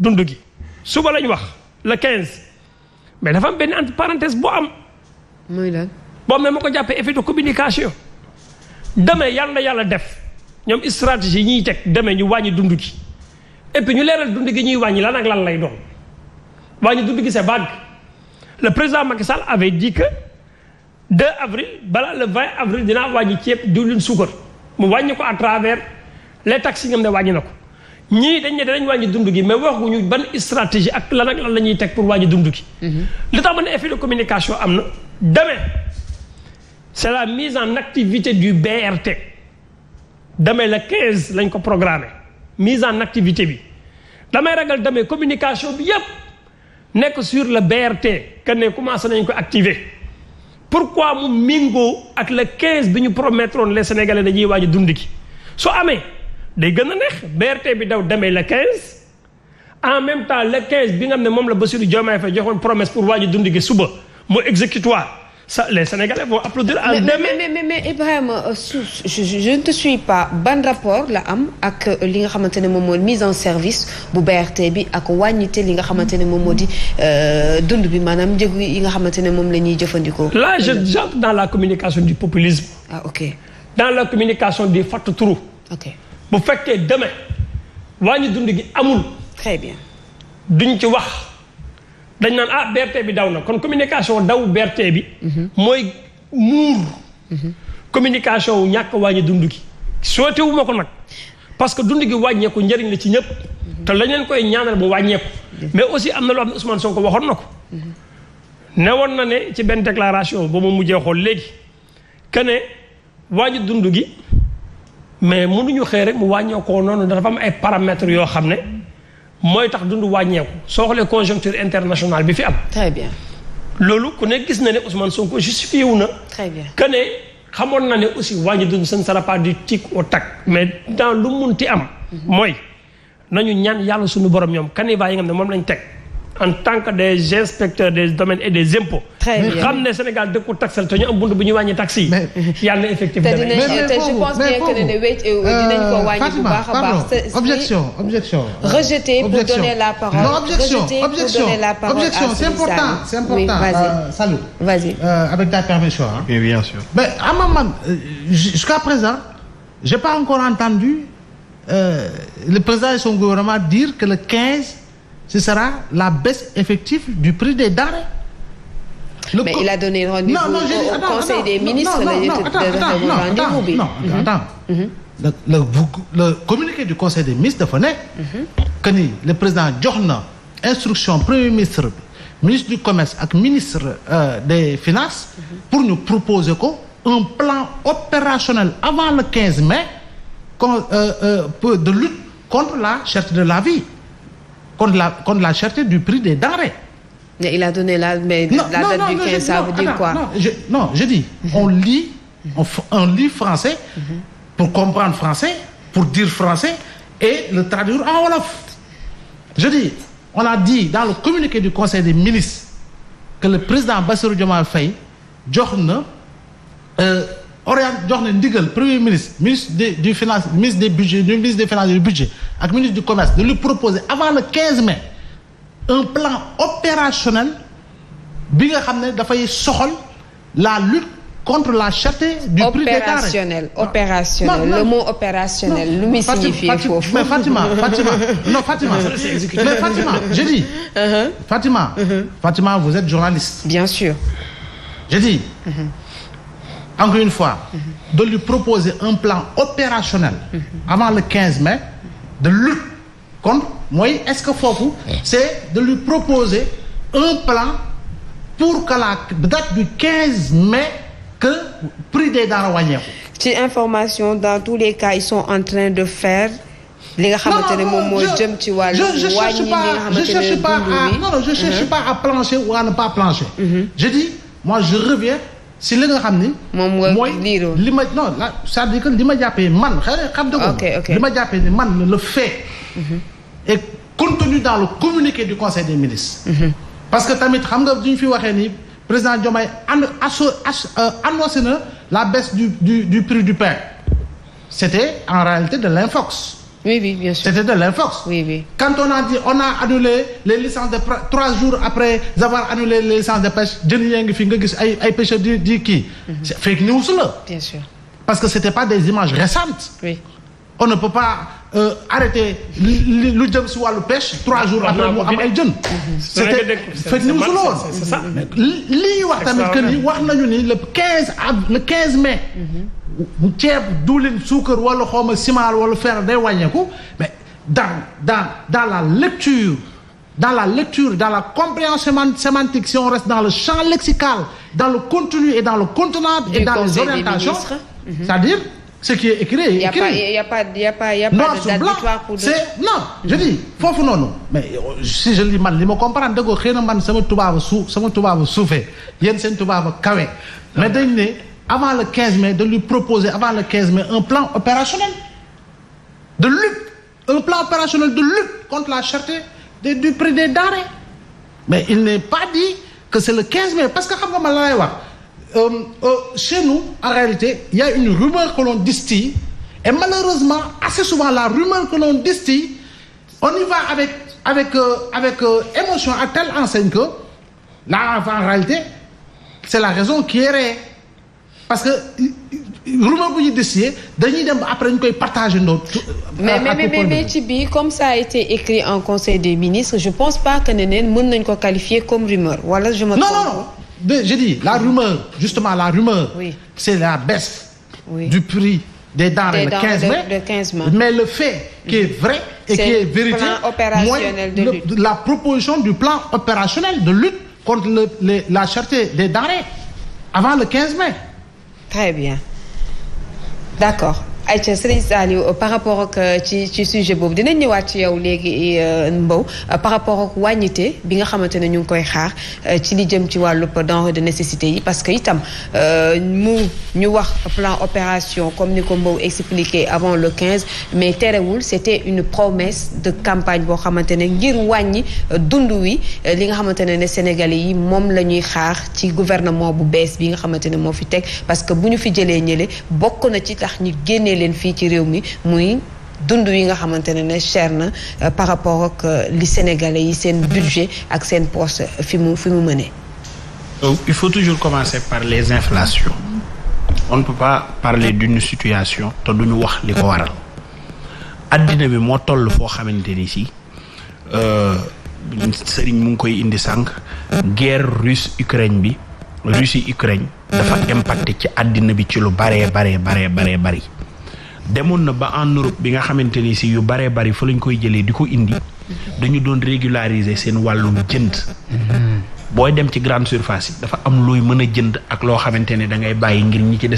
dund gi suba lañ wax le 15 mais dafa am benn entre parenthèse boo am. muy lan. boo xam ne ma ko jàppee effet de communication. demee yàlla def ñoom stratégie ñuy teg demee ñu wàññi dund gi et puis ñu leeral dund gi ñuy wàññi lan ak lan lay doon wàññi dund gi c'est vague. Le président Macky Sall avait dit que 2 avril balaa le 20 avril dinaa wàññi ceeb diwlin suukar mu wàññi ko à travers les taxes yi nga xam ne wàññi na ko. ñii dañ ne danañ wàññi dund gi mais waxuñu ban stratégie ak lan la ñuy teg pour wàññi dund gi. li tax ma ne effet de communication am na. demain c'est la mise en activité du BRT demain le 15 lañ ko programmé mise en activité bi damay ragal demain communication bi yépp nekk sur le BRT que ne commencé nañ ko activer pourquoi mu méngoo ak le 15 bi ñu promettroon les Sénégalais dañuy wàññi dund gi su amee. day gën a neex BRT bi daw demee le 15 en même temps le 15 bi nga xam ne moom la Bassirou Diomaye Faye joxoon promesse pour wàññi dund gi suba mu exécutoire ça les Sénégalais vont applaudir à demain. mais Ibrahima je ne te suis pas ban rapport la am ak li nga xamante ne moom moo mise en service bu BRT bi ak wàññite li nga xamante ne moom moo di dund bi maanaam njëg yi nga xamante ne moom la ñuy jëfandikoo. là j'entre dans la communication du populisme. ah ok. dans la communication du fatt-trou. ok. bu fekkee demain wàññi dund gi amul. très bien. duñ ci wax dañ naan BRT bi daw na kon communication daw BRT bi. mooy muur. communication wu ñàkk wàññi dund gi. souhaité wu ma ko nag parce que dund gi wàññeeku njëriñ la ci ñëpp. te lañ leen koy ñaanal mu wàññeeku. mais aussi am na loo xam ne Ousmane Sonko waxoon na ko. ne woon na ne ci benn déclaration ba mu mujjee xool léegi que ne wàññi dund gi. mais mënuñu xëy rek mu wàññeekoo noonu dafa am ay paramètres yoo xam ne mooy tax dund wàññeeku soo xoolee conjoncture internationale bi fi am. très bien. loolu ku ne gis na ne Ousmane Sonko justifié wu na. très bien que ne xamoon na ne aussi wàññi dund ce ne sera pas du tic au tac mais dans lu munti am. mooy nañu ñaan yàlla suñu borom ñoom caniveau yi nga xam ne moom lañ teg. en tant que des inspecteurs des domaines et des impôts. très bien xam ne Sénégal dëkku taxal te ñu am bunt bu ñuy wàññi taxes yi. yàlla na effectif te je pense bien que dinañ ko wàññi bu baax a baax. objection. rejeter pour donner la parole. non objection c'est important c'est important. oui vas-y Salou. vas-y. avec ta permission. oui bien sûr. mais man jusqu'à présent j'ai pas encore entendu le président et son gouvernement dire que le 15. ce sera la baisse effective du prix des denrées. Mais il a donné rendez-vous au Conseil des ministres. Le communiqué du Conseil des ministres dafa ne que ni le président jox na instruction premier ministre ministre du commerce ak ministre des finances pour ñu proposer ko un plan opérationnel avant le 15 mai de lutte contre la cherté de la vie. contre la cherté du prix des denrées. Mais il a donné la date du 15, ça veut dire quoi? Je dis, on lit français pour comprendre français, pour dire français et le traduire en wolof. Je dis, on a dit dans le communiqué du Conseil des ministres que le président Bassirou Diomaye Faye jox na ndigal premier ministre du finance ministre des budgets du ministre des finances et du budget ak ministre du commerce de lui proposer avant le 15 mai un plan opérationnel bi nga xam ne dafay soxal la lutte contre la cherté du prix des denrées. Opérationnel le mot opérationnel lu muy signifier foofu. mais Fatima je dis. Fatima vous êtes journaliste. bien sûr. je dis. Encore une fois, de lui proposer un plan opérationnel avant le 15 mai de lutte contre mooy est-ce que foofu c'est de lui proposer un plan pour que la date du 15 mai que prix des denrées wàññeeku. ci information dans tous les cas ils sont en train de faire. li nga xamante ne moom moo jëm ci wàllu wàññi li nga xamante ne je cherche pas à plancher ou à ne pas plancher. Je dis moi je reviens. si li nga xam ni. mooy li ma non la c'est-à-dire que li ma jàppee man xam nga ko. li ma jàppee ni man le fait. est contenu dans le communiqué du Conseil des ministres. parce que tamit xam nga duñ fi waxee ni président Diomaye annoncé na la baisse du prix du pain. c'était en réalité de l'infox. Oui, bien sûr. C'était de l'infox. Oui. Quand on a annulé les licences de 3 jours après avoir annulé les licences de pêche jën yaa ngi fi nga gis ay pêcheurs di kii. Fake news la. Bien sûr. Parce que c'était pas des images récentes. Oui. On ne peut pas arrêter lu jëm si wàllu pêche 3 jours après mu am ay jën. C'était fake news la woon. C'est ça. lii wax tamit que ni wax nañu ni le 15 mai. ceeb diwlin suukar wala xawma ciment wala fer day wàññeeku mais dans la lecture dans la compréhension sémantique si on reste dans le champ lexical dans le contenu et dans le contenant et dans les orientations c'est-à-dire ce qui est écrit est écrit. Il y a pas de date butoir pour non je dis foofu noonu mais si je lis man li ma comprendre dëggoo xëy na man sama tubaaba suufee yéen seen tubaaba kawe mais dañ ne avant le 15 mai de lui proposer avant le 15 mai un plan opérationnel de lutte contre la cherté du prix des denrées mais il n'est pas dit que c'est le 15 mai parce que xam nga man la lay wax chez nous en réalité il y a une rumeur que l'on distille et malheureusement assez souvent la rumeur que l'on distille on y va avec émotion à telle enseigne que là en réalité c'est la raison qui est réelle. Parce que rumeur bu ñu distillé dañuy dem après ñu koy partager ndoot. mais ci bi comme ça a été écrit en conseil des ministres je pense pas que ne mën nañ ko qualifier comme rumeur wala je me trompe. Non je dis la rumeur justement oui. c'est la baisse. Oui. Du prix des denrées le 15 mai. Mais le fait qui est vrai et qui est vérité mooy la proposition du plan opérationnel de lutte contre la cherté des denrées avant le 15 mai. Très bien d'accord Aïcha Serigne Saliou par rapport ak ci sujet boobu dinañ ñëwaat ci yow léegi Mbow par rapport ak wàññite bi nga xamante ne ñu ngi koy xaar ci li jëm ci wàllu denrée de nécessité yi parce que itam ñu wax plan opération comme ni ko Mbow expliqué avant le 15 mais terewul c'était une promesse de campagne boo xamante ne ngir wàññi dund wi li nga xamante ne Sénégalais yi moom la ñuy xaar ci gouvernement bu bees bi nga xamante ne moo fi teg parce que bu ñu fi jëlee ñële bokk na ci tax ñu génnee leen fii ci réew mi muy dund yi nga xamante ne cher na par rapport ak li Sénégalais yi seen budget ak seen poste fi mu mënee. Il faut toujours commencer par les inflations. On ne peut pas parler d'une situation te duñu wax li ko waral. addina bi moo toll foo xamante ni si sëriñ mu ngi koy indi sànq guerre Russie-Ukraine bi Russie-Ukraine dafa impacté ci addina bi ci lu baree bari. demoon na ba en Europe bi nga xamante ni si yu baree bari fa lañ koy jëlee di ko indi dañu doon régulariser seen wàllum jënd. booy dem ci grande surface yi dafa am looy mën a jënd ak loo xamante ne da ngay bàyyi ngir ñi ci des